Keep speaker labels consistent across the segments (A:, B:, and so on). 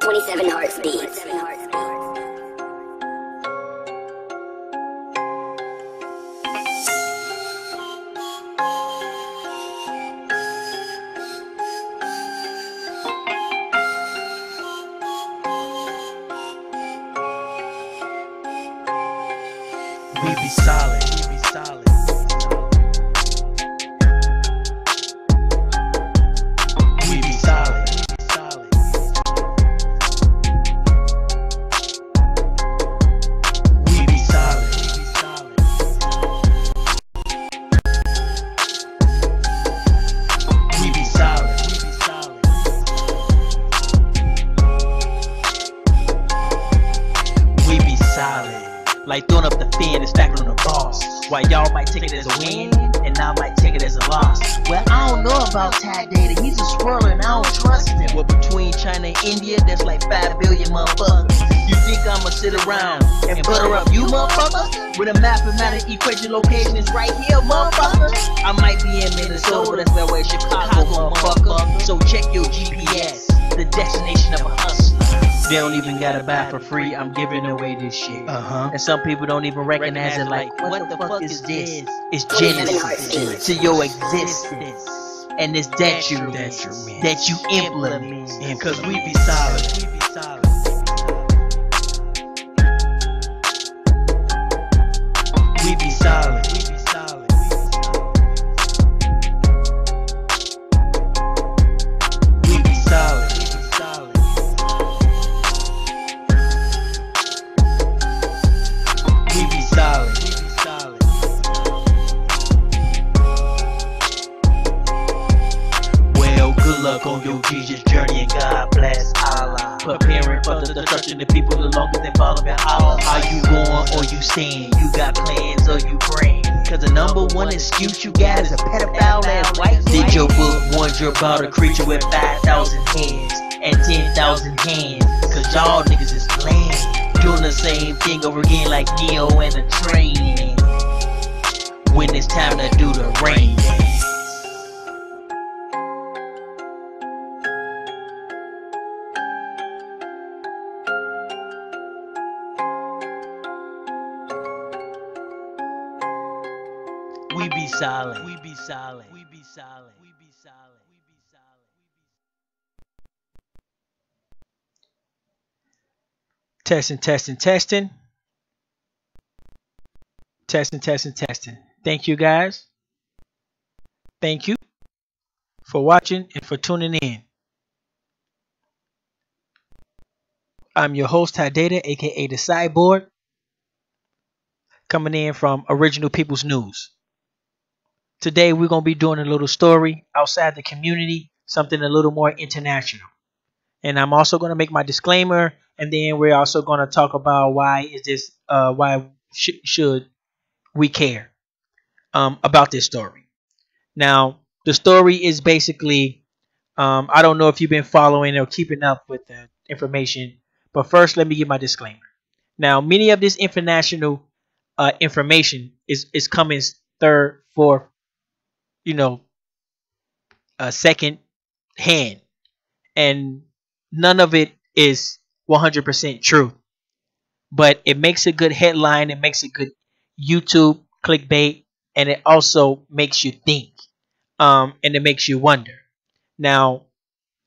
A: 27 Hearts Beats.
B: We be solid. We be solid. We be solid. We be solid. We be solid. We be solid. Like throwing up the fin and stacking on the boss. While y'all might take it as a win, and I might take it as a loss. Well, I don't know about Tad Data, he's a swirler and I don't trust him. Well, between China and India, there's like 5 billion motherfuckers. You think I'ma sit around and butter up you motherfuckers? With a mathematical equation location is right here, motherfucker. I might be in Minnesota, that's where Chicago, motherfucker. So check your GPS, the destination of a hustler. They don't even gotta buy for free, I'm giving away this shit. And some people don't even recognize it, like, what the fuck is this? It's genesis to your existence. And it's that you implement. Cause we be solid. We be solid. We be solid. We be solid. Well, good luck on your Jesus journey and God bless Allah. Preparing for the destruction of people the longer they following Allah. Are you going or you staying? You got plans or you praying? Cause the number one excuse you got is a pedophile ass white. Did your book warn you about a creature with 5,000 heads and 10,000 hands? Cause y'all niggas is lame. Doing the same thing over again like Neo and the train. When it's time to do the rain dance. We be solid. We be solid. We be solid. We be solid. We be solid. Testing. Thank you guys. Thank you for watching and for tuning in. I'm your host, Tad Data, aka the Cyborg, coming in from Original People's News. Today we're going to be doing a little story outside the community, something a little more international. And I'm also going to make my disclaimer, and then we're also going to talk about why should we care about this story. Now, the story is basically, I don't know if you've been following or keeping up with the information, but first let me give my disclaimer. Now, many of this international information is coming third, fourth, second hand, and none of it is 100% true, but it makes a good headline, it makes a good YouTube clickbait, and it also makes you think, and it makes you wonder. Now,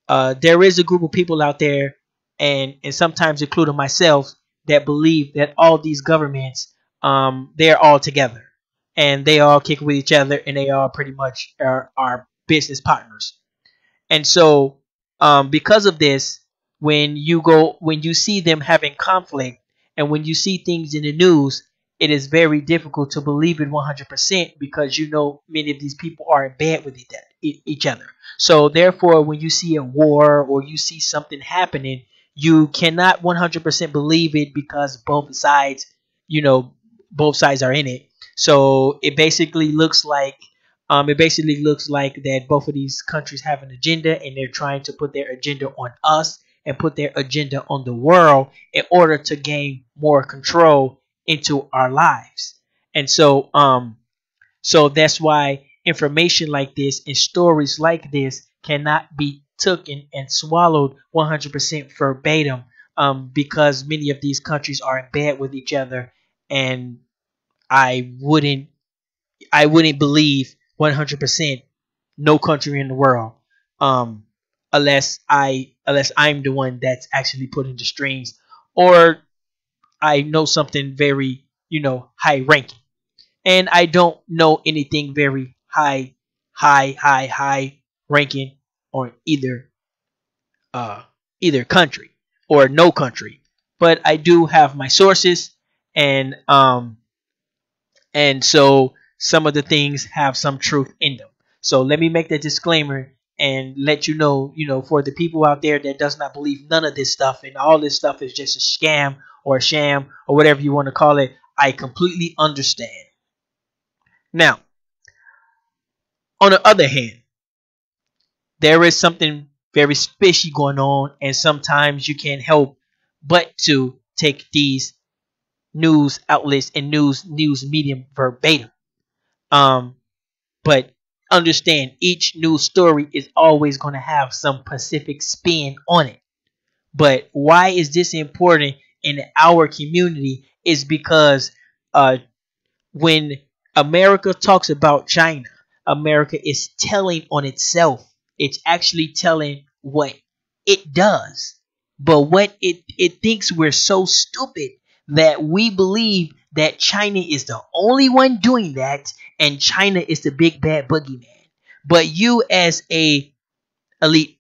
B: there is a group of people out there, and sometimes including myself, that believe that all these governments, they're all together. And they all kick with each other, and they all pretty much are business partners. And so, because of this, when you see them having conflict, and when you see things in the news, it is very difficult to believe it 100% because many of these people are in bed with each other. So therefore, when you see a war or you see something happening, you cannot 100% believe it because both sides are in it. So it basically looks like that both of these countries have an agenda, and they're trying to put their agenda on us and put their agenda on the world in order to gain more control into our lives. And so that's why information like this and stories like this cannot be took and swallowed 100% verbatim, because many of these countries are in bed with each other, and I wouldn't I wouldn't believe 100% no country in the world, um, unless I'm the one that's actually putting the strings, or I know something very, high ranking, and I don't know anything very high ranking on uh either country or no country. But I do have my sources, and so some of the things have some truth in them. So let me make that disclaimer and let for the people out there that does not believe none of this stuff and all this stuff is just a scam or a sham or whatever you want to call it, I completely understand. Now, on the other hand, there is something very fishy going on, and sometimes you can't help but to take these news outlets and news medium verbatim. Um, but understand each news story is always going to have some specific spin on it. But why is this important in our community? Is because uh, when America talks about China, America is telling on itself. It's actually telling what it does. But what it thinks we're so stupid that we believe that China is the only one doing that and China is the big bad boogeyman. But you as a elite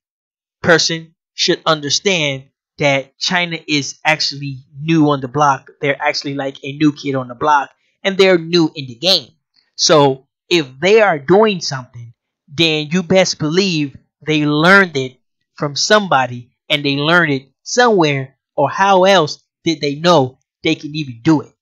B: person should understand that China is actually new on the block. They're actually like a new kid on the block, and they're new in the game. So if they are doing something, then you best believe they learned it from somebody, and they learned it somewhere, or how else did they know they can even do it?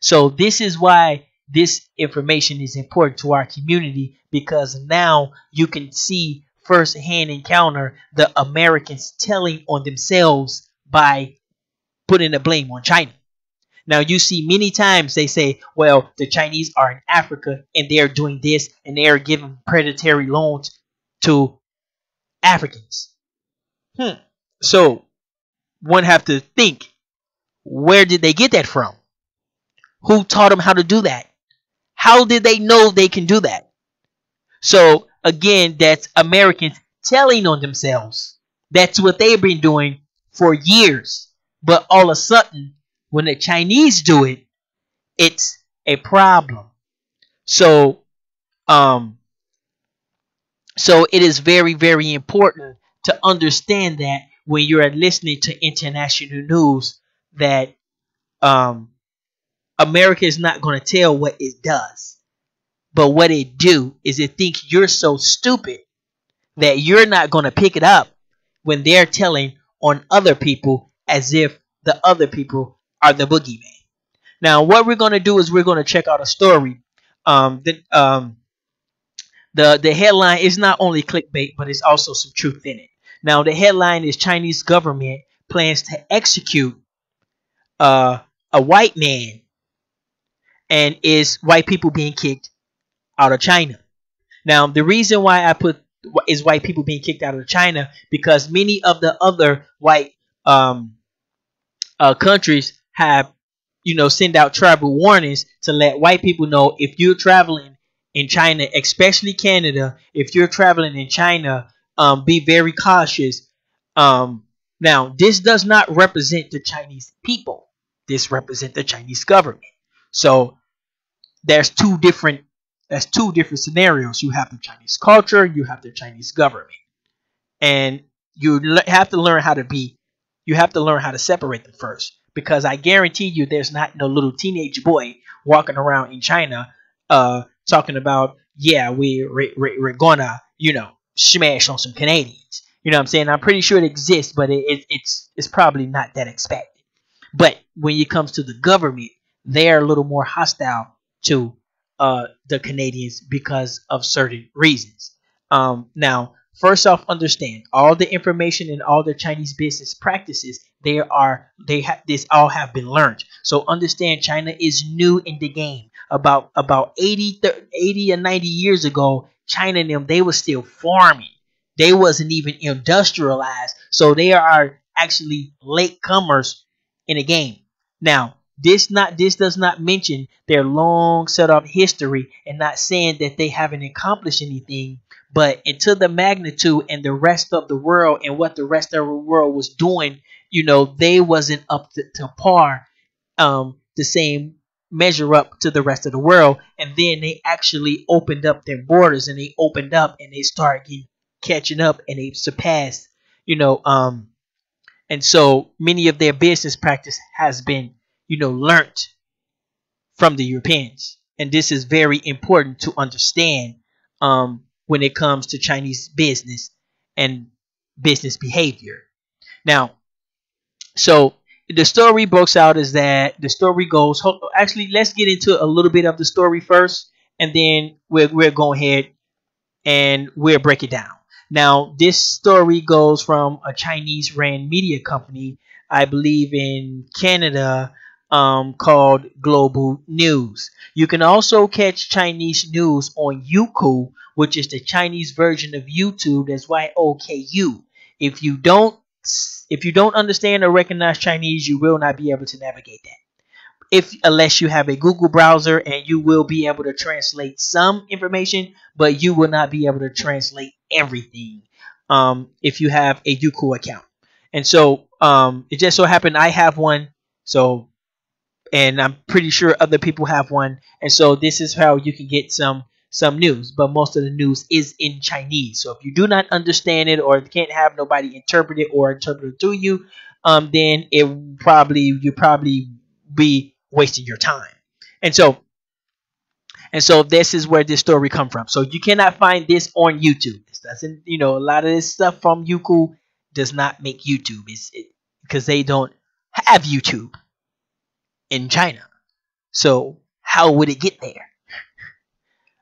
B: So this is why this information is important to our community, because now you can see firsthand encounter the Americans telling on themselves by putting the blame on China. Now you see many times they say, well, the Chinese are in Africa and they are doing this and they are giving predatory loans to Africans. So one have to think, where did they get that from? Who taught them how to do that? How did they know they can do that? So again, that's Americans telling on themselves. That's what they've been doing for years. But all of a sudden, when the Chinese do it, it's a problem. So um so it is very, very important to understand that when you're listening to international news, that um America is not going to tell what it does. But what it do is it think you're so stupid that you're not going to pick it up when they're telling on other people as if the other people are the boogeyman. Now, what we're going to do is we're going to check out a story. The headline is not only clickbait, but it's also some truth in it. Now, the headline is Chinese government plans to execute a white man, and is white people being kicked out of China. Now, the reason why I put is white people being kicked out of China, because many of the other white countries have, send out travel warnings to let white people know, if you're traveling in China, especially Canada, if you're traveling in China, be very cautious. Now, this does not represent the Chinese people. This represents the Chinese government. So there's two different scenarios. You have the Chinese culture, you have the Chinese government, and have to learn how to be. You have to learn how to separate them first, because I guarantee you, there's not no little teenage boy walking around in China, talking about, yeah, we're gonna smash on some Canadians. You know what I'm saying? I'm pretty sure it exists, but it's probably not that expected. But when it comes to the government, they're a little more hostile to the Canadians because of certain reasons. Now, first off, understand all the information and all the Chinese business practices. This all have been learned. So understand, China is new in the game. About 80 and 90 years ago, China and them, they were still farming. They wasn't even industrialized, so they are actually latecomers in the game. Now, this does not mention their long set up history, and not saying that they haven't accomplished anything, but into the magnitude and the rest of the world and what the rest of the world was doing, they wasn't up to par, the same measure up to the rest of the world. And then they actually opened up their borders, and they opened up and they started catching up, and they surpassed, you know, and so many of their business practice has been, learnt from the Europeans. And this is very important to understand, when it comes to Chinese business and business behavior. Now, so the story breaks out is that the story goes. Actually, let's get into a little bit of the story first, and then we'll go ahead and we'll break it down. Now, this story goes from a Chinese ran media company, I believe in Canada, called Global News. You can also catch Chinese news on Youku, which is the Chinese version of YouTube. That's YOKU. If you don't understand or recognize Chinese, you will not be able to navigate that. Unless you have a Google browser, and you will be able to translate some information, but you will not be able to translate everything, if you have a Youku account. And so it just so happened I have one, so, and I'm pretty sure other people have one, and so this is how you can get some news. But most of the news is in Chinese, so if you do not understand it, or can't have nobody interpret it or interpret it to you, then you probably be wasting your time. And so this is where this story come from. So you cannot find this on YouTube. This doesn't, a lot of this stuff from Youku does not make YouTube. Because they don't have YouTube in China. So how would it get there?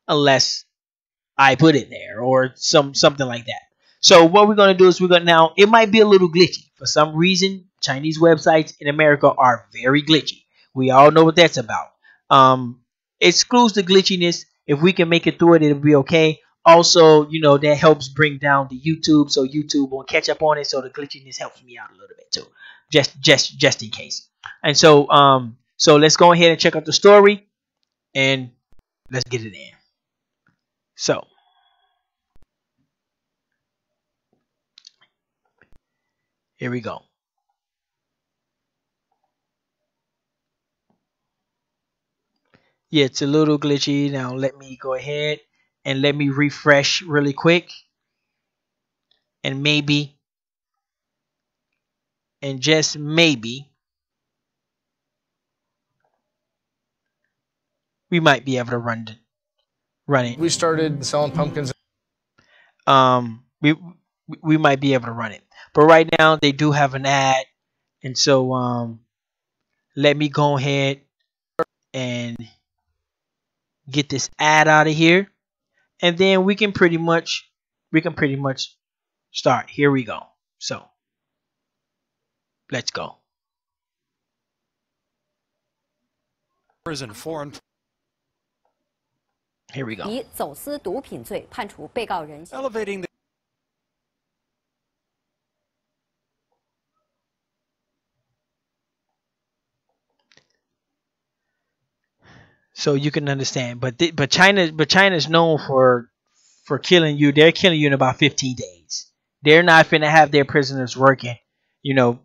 B: Unless I put it there or something like that. So what we're going to do is now, it might be a little glitchy. For some reason, Chinese websites in America are very glitchy. We all know what that's about. Excludes the glitchiness. If we can make it through it, it'll be okay. Also, that helps bring down the YouTube, so YouTube won't catch up on it. So the glitchiness helps me out a little bit too, just in case. And so so let's go ahead and check out the story, and let's get it in. So here we go. Yeah, it's a little glitchy. Now let me go ahead and let me refresh really quick. And maybe, and just maybe, we might be able to run it.
A: We started selling pumpkins.
B: We might be able to run it. But right now they do have an ad. And so let me go ahead and get this ad out of here, and then we can pretty much start. Here we go. So let's go.
C: Prison foreign.
B: Here we go.
D: 以走私毒品罪判处被告人
C: Elevating the
B: So you can understand, but China is known for killing you. They're killing you in about 15 days. They're not finna have their prisoners working,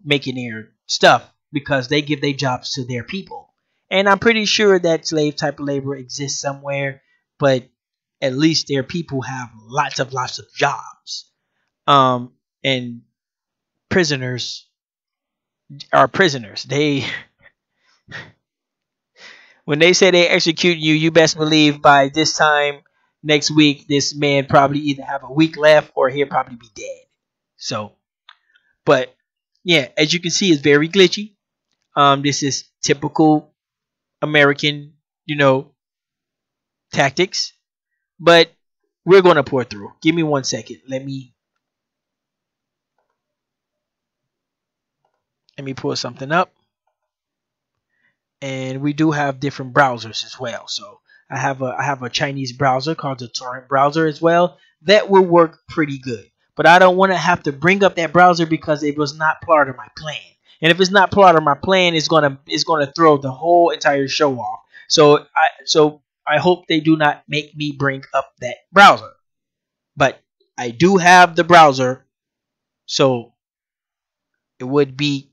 B: making their stuff, because they give their jobs to their people. And I'm pretty sure that slave type of labor exists somewhere, but at least their people have lots of jobs. And prisoners are prisoners. They when they say they execute you, you best believe by this time next week, this man probably either have a week left or he'll probably be dead. So, but yeah, as you can see, it's very glitchy. This is typical American, tactics, but we're going to pour through. Give me 1 second. Let me pull something up. And we do have different browsers as well. So I have a Chinese browser called the Torrent browser as well. That will work pretty good. but I don't want to have to bring up that browser because it was not part of my plan. And if it's not part of my plan, it's gonna throw the whole entire show off. So I hope they do not make me bring up that browser. But I do have the browser, so it would be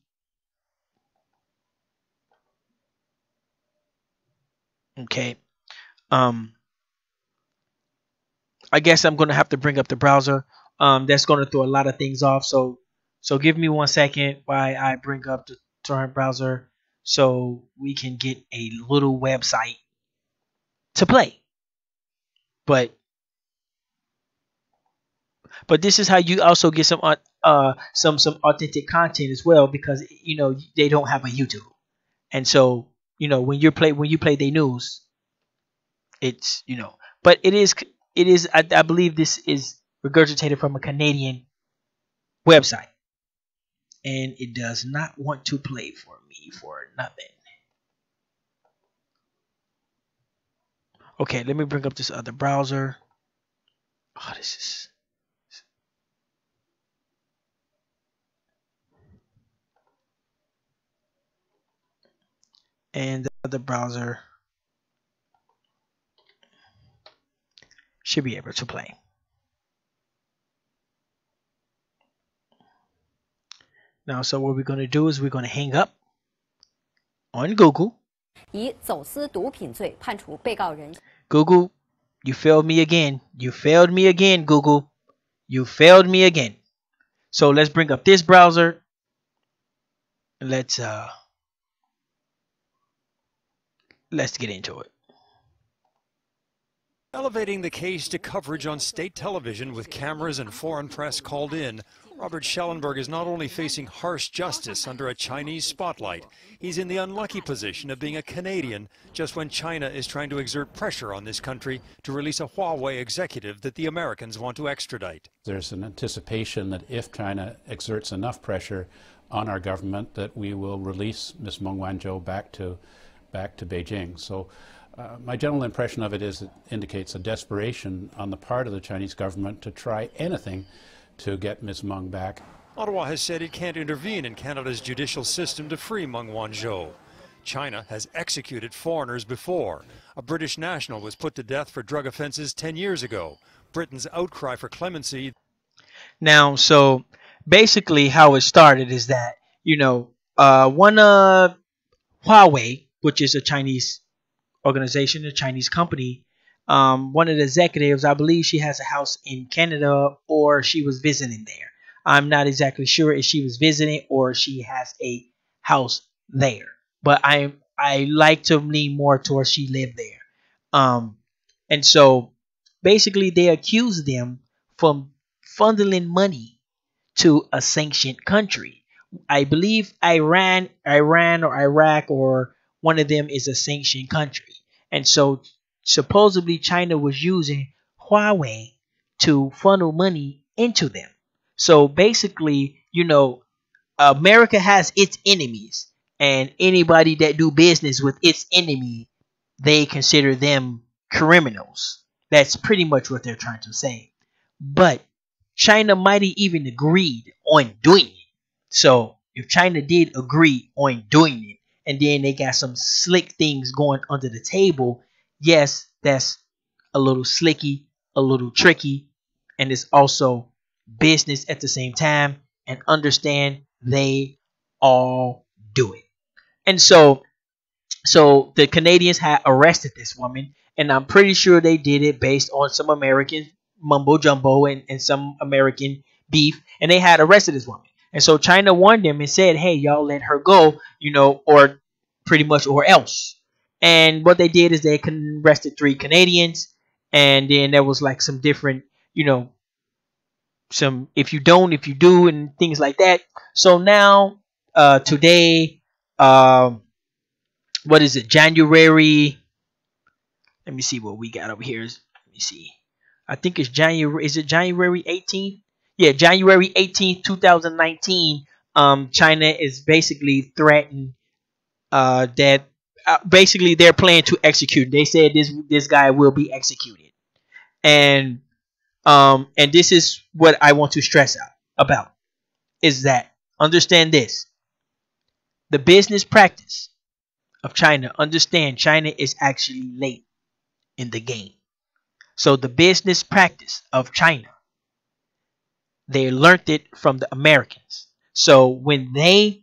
B: okay. I guess I'm gonna have to bring up the browser. That's gonna throw a lot of things off. So give me 1 second while I bring up the torrent browser so we can get a little website to play. But this is how you also get some authentic content as well, because they don't have a YouTube, and so when you play their news, it's but it is I believe this is regurgitated from a Canadian website, and it does not want to play for me for nothing. Okay, let me bring up this other browser. Oh, this is and the other browser should be able to play. Now, so what we're going to do is we're going to hang up on Google.
D: 以走私毒品罪判处被告人。
B: Google, you failed me again. You failed me again, Google. You failed me again. So let's bring up this browser. Let's get into it.
C: Elevating the case to coverage on state television with cameras and foreign press called in, Robert Schellenberg is not only facing harsh justice under a Chinese spotlight, he's in the unlucky position of being a Canadian just when China is trying to exert pressure on this country to release a Huawei executive that the Americans want to extradite.
A: There's an anticipation that if China exerts enough pressure on our government, that we will release Ms. Meng Wanzhou back to Beijing. So my general impression of it is it indicates a desperation on the part of the Chinese government to try anything to get Ms. Meng back.
C: Ottawa has said it can't intervene in Canada's judicial system to free Meng Wanzhou. China has executed foreigners before. A British national was put to death for drug offenses 10 years ago. Britain's outcry for clemency.
B: Now, so basically how it started is that, one Huawei, which is a Chinese organization, a Chinese company, one of the executives, I believe she has a house in Canada or she was visiting there. I'm not exactly sure if she was visiting or she has a house there, but I like to lean more towards she lived there. And so basically they accused them from funneling money to a sanctioned country. I believe Iran or Iraq or one of them is a sanctioned country. And so supposedly China was using Huawei to funnel money into them. So basically, America has its enemies, and anybody that do business with its enemy, they consider them criminals. That's pretty much what they're trying to say. But China might have even agreed on doing it. So if China did agree on doing it, and then they got some slick things going under the table, yes, that's a little slicky, a little tricky, and it's also business at the same time. And understand they all do it. And so the Canadians had arrested this woman, and I'm pretty sure they did it based on some American mumbo jumbo and some American beef, and they had arrested this woman. And so China warned them and said, hey, y'all let her go, or pretty much or else. And what they did is they arrested 3 Canadians, and then there was like some different, some if you don't, if you do, and things like that. So now, today, what is it, January? Let me see what we got over here. Let me see. I think it's January. Is it January 18th? Yeah, January 18th, 2019. China is basically threatened that basically they're planning to execute. They said this guy will be executed, and And this is what I want to stress out about, is that understand this. The business practice of China, understand China is actually late in the game. So the business practice of China, they learned it from the Americans. So when the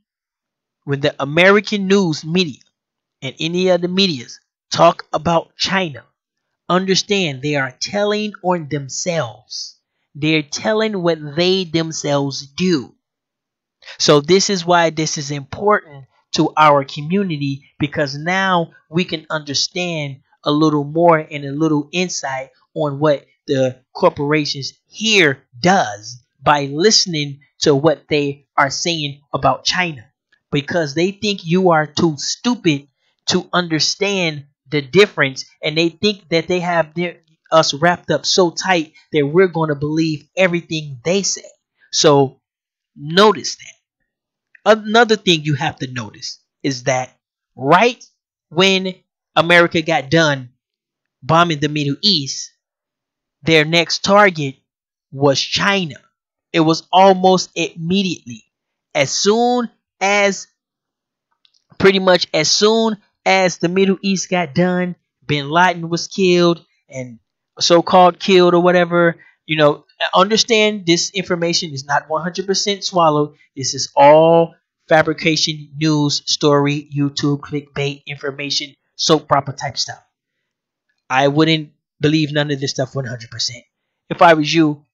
B: American news media and any other medias talk about China, understand they are telling on themselves. They're telling what they themselves do. So this is why this is important to our community, because now we can understand a little more and a little insight on what the corporations here does by listening to what they are saying about China, because they think you are too stupid to understand the difference, and they think that they have us wrapped up so tight that we're going to believe everything they say. So notice that. Another thing you have to notice is that right when America got done bombing the Middle East, their next target was China. It was almost immediately. Pretty much as soon as the Middle East got done, Bin Laden was killed and so-called killed or whatever. Understand this information is not 100% swallowed. This is all fabrication, news, story, YouTube, clickbait, information, soap opera type stuff. I wouldn't believe none of this stuff 100% if I was you,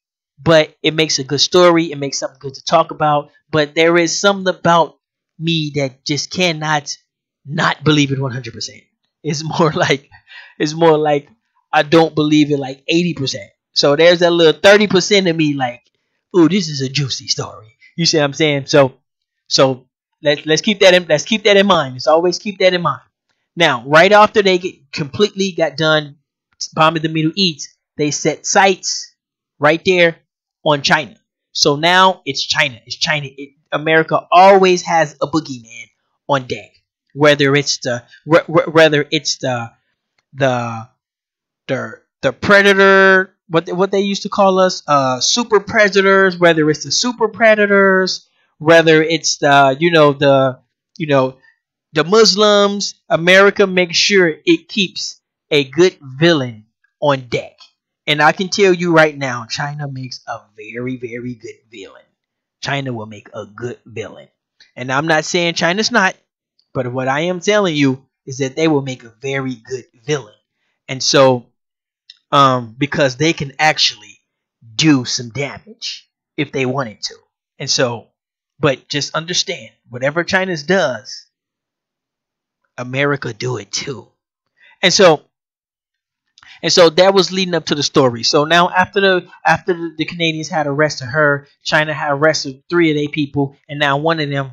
B: but it makes a good story. It makes something good to talk about. But there is something about me that just cannot not believe it 100%. It's more like I don't believe it like 80%. So there's that little 30% of me like, ooh, this is a juicy story. You see what I'm saying? So let's keep that in mind. Let's always keep that in mind. Now, right after they completely got done bombing the Middle East, they set sights right there on China. So now it's China. America always has a boogeyman on deck. Whether it's the predator, what they used to call us, super predators, whether it's the super predators, whether it's the Muslims, America makes sure it keeps a good villain on deck. And I can tell you right now, China makes a very, very good villain. China will make a good villain. And I'm not saying China's not, but what I am telling you is that they will make a very good villain. And so, because they can actually do some damage if they wanted to. And so, but just understand, whatever China does, America do it too. And so that was leading up to the story. So now after the Canadians had arrested her, China had arrested 3 of their people, and now one of them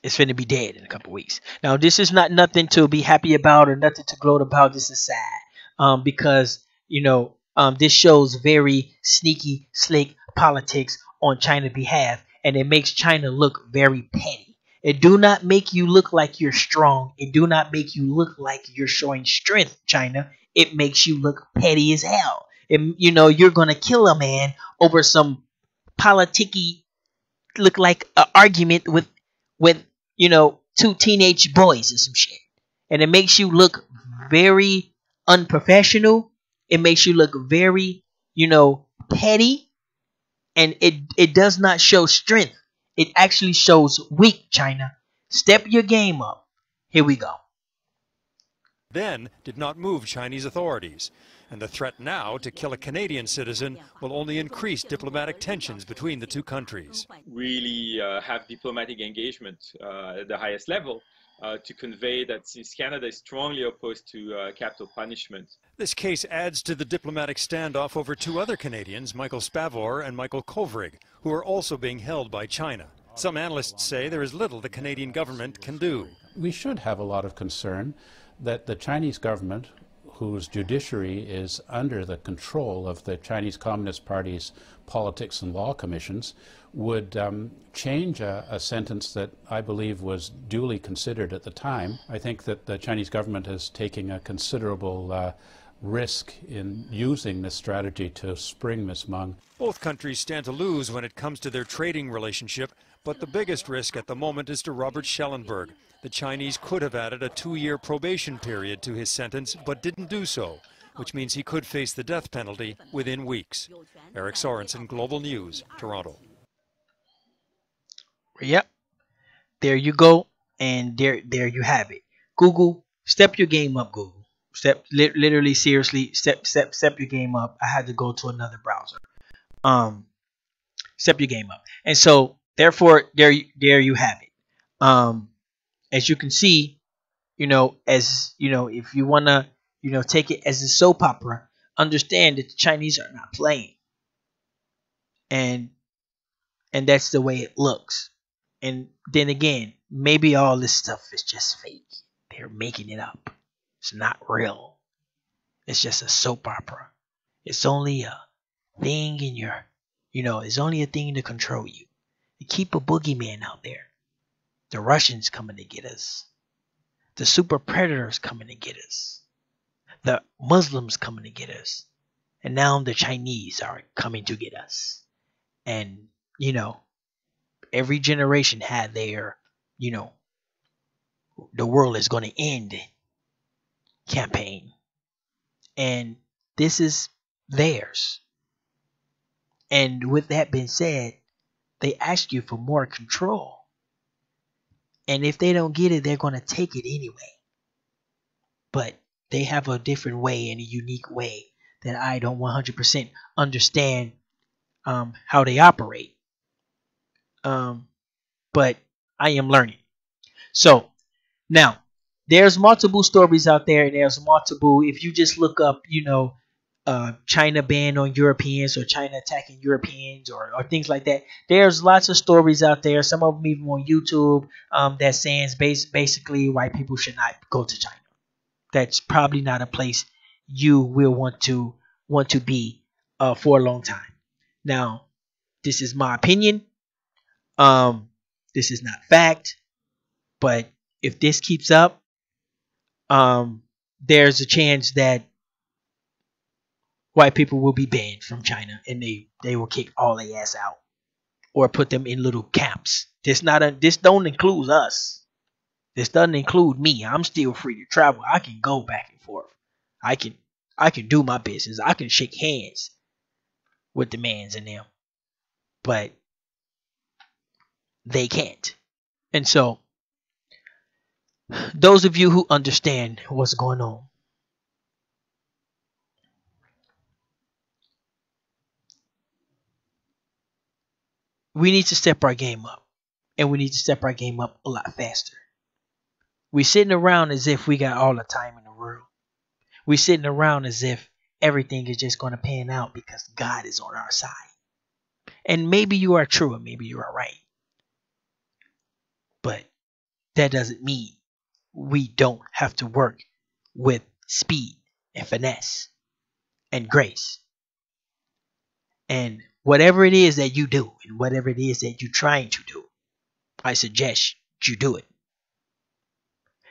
B: is finna be dead in a couple weeks. Now this is not nothing to be happy about or nothing to gloat about. This is sad because this shows very sneaky, slick politics on China's behalf, and it makes China look very petty. It do not make you look like you're strong. It do not make you look like you're showing strength, China. It makes you look petty as hell. You're going to kill a man over some politicky, look like an argument with 2 teenage boys or some shit. And it makes you look very unprofessional. It makes you look very, petty. And it does not show strength. It actually shows weak, China. Step your game up. Here we go.
C: Then did not move Chinese authorities. And the threat now to kill a Canadian citizen will only increase diplomatic tensions between the two countries.
E: Really have diplomatic engagement at the highest level to convey that since Canada is strongly opposed to capital punishment.
C: This case adds to the diplomatic standoff over 2 other Canadians, Michael Spavor and Michael Kovrig, who are also being held by China. Some analysts say there is little the Canadian government can do.
A: We should have a lot of concern that the Chinese government, whose judiciary is under the control of the Chinese Communist Party's politics and law commissions, would change a sentence that I believe was duly considered at the time. I think that the Chinese government is taking a considerable risk in using this strategy to spring Ms. Meng.
C: Both countries stand to lose when it comes to their trading relationship, but the biggest risk at the moment is to Robert Schellenberg. The Chinese could have added a 2-year probation period to his sentence, but didn't do so, which means he could face the death penalty within weeks. Eric Sorensen, Global News, Toronto.
B: Yep. There you go. And there you have it. Google, step your game up, Google. Literally, seriously, step your game up. I had to go to another browser. Step your game up. And so, therefore, there you have it. As you can see, as if you wanna, take it as a soap opera, understand that the Chinese are not playing. And that's the way it looks. And then again, maybe all this stuff is just fake. They're making it up. It's not real. It's just a soap opera. It's only a thing in your, it's only a thing to control you. To keep a boogeyman out there. The Russians coming to get us. The super predators coming to get us. The Muslims coming to get us. And now the Chinese are coming to get us. And, every generation had their, the world is going to end campaign. And this is theirs. And with that being said, they ask you for more control. And if they don't get it, they're going to take it anyway. But they have a different way and a unique way that I don't 100% understand how they operate. But I am learning. So now there's multiple stories out there, and there's multiple. If you just look up, China ban on Europeans or China attacking Europeans or things like that, there's lots of stories out there. Some of them even on YouTube that saying basically white people should not go to China. That's probably not a place you will want to be for a long time. Now, this is my opinion. This is not fact, but if this keeps up, there's a chance that white people will be banned from China, and they will kick all their ass out or put them in little camps. This don't include us. This doesn't include me. I'm still free to travel. I can go back and forth. I can do my business. I can shake hands with the mans and them, but they can't. And so, those of you who understand what's going on, we need to step our game up, and we need to step our game up a lot faster. We're sitting around as if we got all the time in the world. We're sitting around as if everything is just going to pan out because God is on our side. And maybe you are true, and maybe you are right. But that doesn't mean we don't have to work with speed and finesse and grace. And whatever it is that you do, and whatever it is that you're trying to do, I suggest you do it.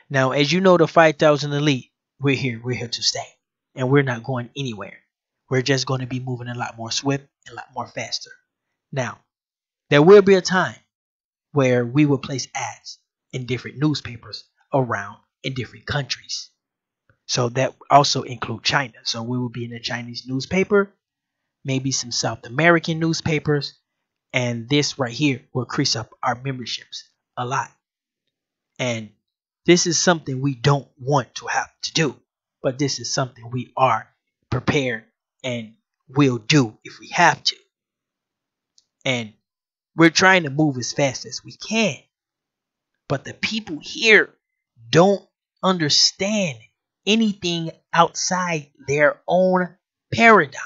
B: Now, as you know, the 5,000 Elite, we're here to stay. And we're not going anywhere. We're just going to be moving a lot more swift and a lot more faster. Now, there will be a time where we will place ads in different newspapers around in different countries. So that also include China. So we will be in a Chinese newspaper, maybe some South American newspapers, and this right here will increase up our memberships a lot. And this is something we don't want to have to do, but this is something we are prepared and will do if we have to. And we're trying to move as fast as we can. But the people here don't understand anything outside their own paradigm.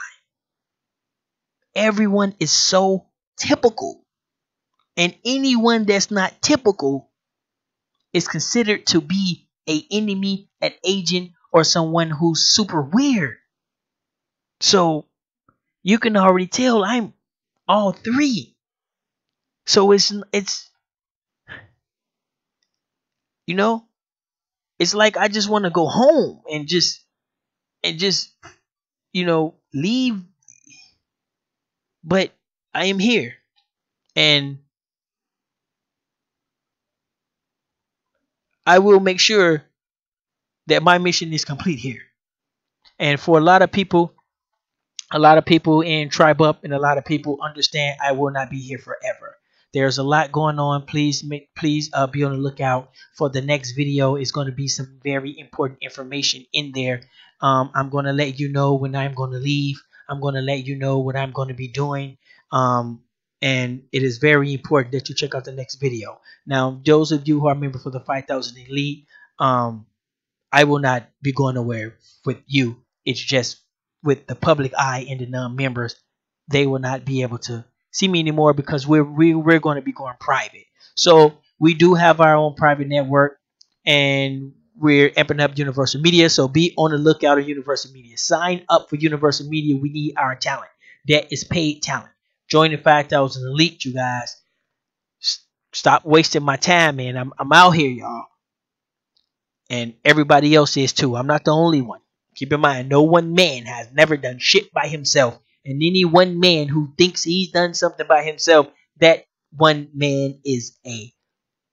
B: Everyone is so typical. And anyone that's not typical is considered to be an enemy, an agent, or someone who's super weird. So you can already tell I'm all three. So it's it's like I just want to go home and just and just, leave. But I am here, and I will make sure that my mission is complete here. And for a lot of people in Tribe Up and a lot of people understand I will not be here forever. There's a lot going on. Please be on the lookout for the next video. It's going to be some very important information in there. I'm going to let you know when I'm going to leave. I'm going to let you know what I'm going to be doing. And it is very important that you check out the next video. Now, those of you who are members for the 5,000 Elite, I will not be going nowhere with you. It's just with the public eye and the non-members, they will not be able to see me anymore because we're going to be going private. So we do have our own private network, and we're amping up Universal Media. So be on the lookout of Universal Media. Sign up for Universal Media. We need our talent. That is paid talent. Join the 5,000 Elite, you guys. Stop wasting my time, man. I'm out here, y'all. And everybody else is too. I'm not the only one. Keep in mind, no one man has never done shit by himself. And any one man who thinks he's done something by himself, that one man is a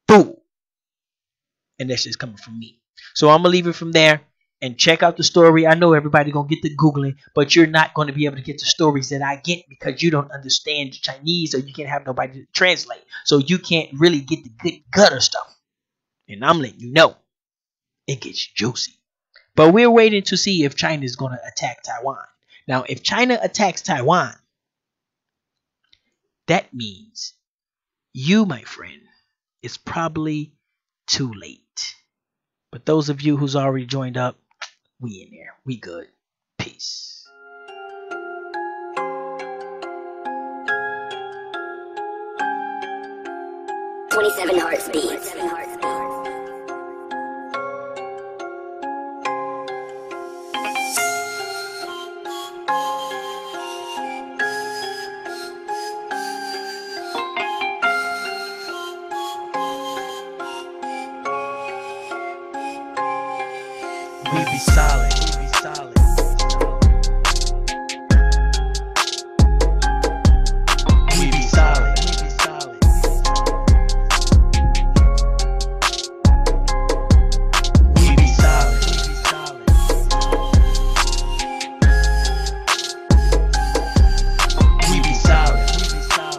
B: fool. And that's just coming from me. So I'm going to leave it from there and check out the story. I know everybody going to get to Googling, but you're not going to be able to get the stories that I get because you don't understand Chinese, or you can't have nobody to translate. So you can't really get the good gutter stuff. And I'm letting you know. It gets juicy. But we're waiting to see if China is going to attack Taiwan. Now, if China attacks Taiwan, that means you, my friend, is probably too late. But those of you who's already joined up, we in there. We good. Peace.
F: "27 Hearts Beats."
B: We be solid. We be solid. We be solid. We be solid. We be solid. We be solid. We be solid.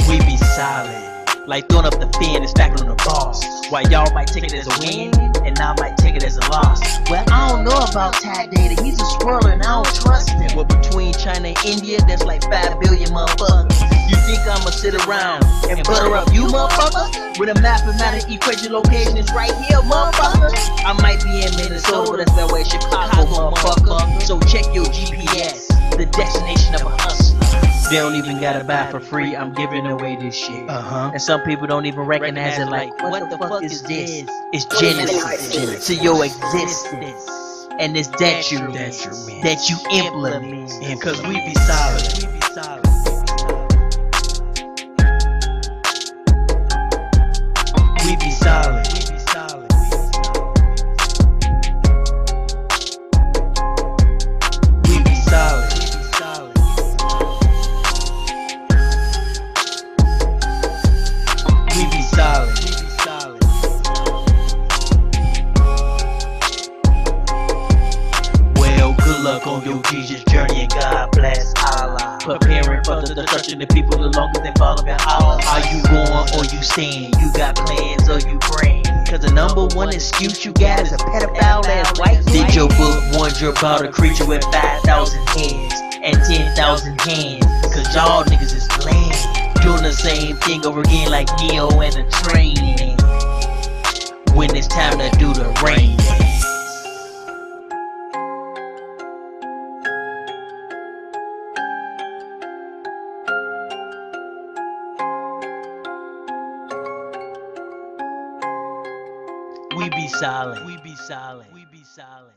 B: We be solid. Like throwing up the fan and stacking on the boss. While y'all might take it as a win, and I might take it as a loss. Well, I don't know about Tad Data. He's a swirler and I don't trust him. Well, between China and India, there's like 5 billion motherfuckers. You think I'ma sit around and butter up you motherfuckers? With a mathematical equation, location is right here, motherfucker. I might be in Minnesota, that's that way Chicago, motherfucker. So check your GPS, the destination of a hustler. They don't even gotta buy for free. I'm giving away this shit. And some people don't even recognize it. Like, what the fuck is this? It's genesis to your existence, and it's that you implement. Cause we be solid. We be solid. We be solid. We be solid. We be solid. We be solid. We be solid. Well, good luck on your Jesus journey, and God bless Allah. Preparing for the destruction of people the longer than following Allah. Are you going or you staying? You got plans or you praying? Cause the number one excuse you got is a pedophile ass white. Did your book warn you about a creature with 5,000 heads and 10,000 hands? Cause y'all niggas is lame. Doing the same thing over again like Neo and the training. When it's time to do the rain. We be solid. We be solid. We be solid.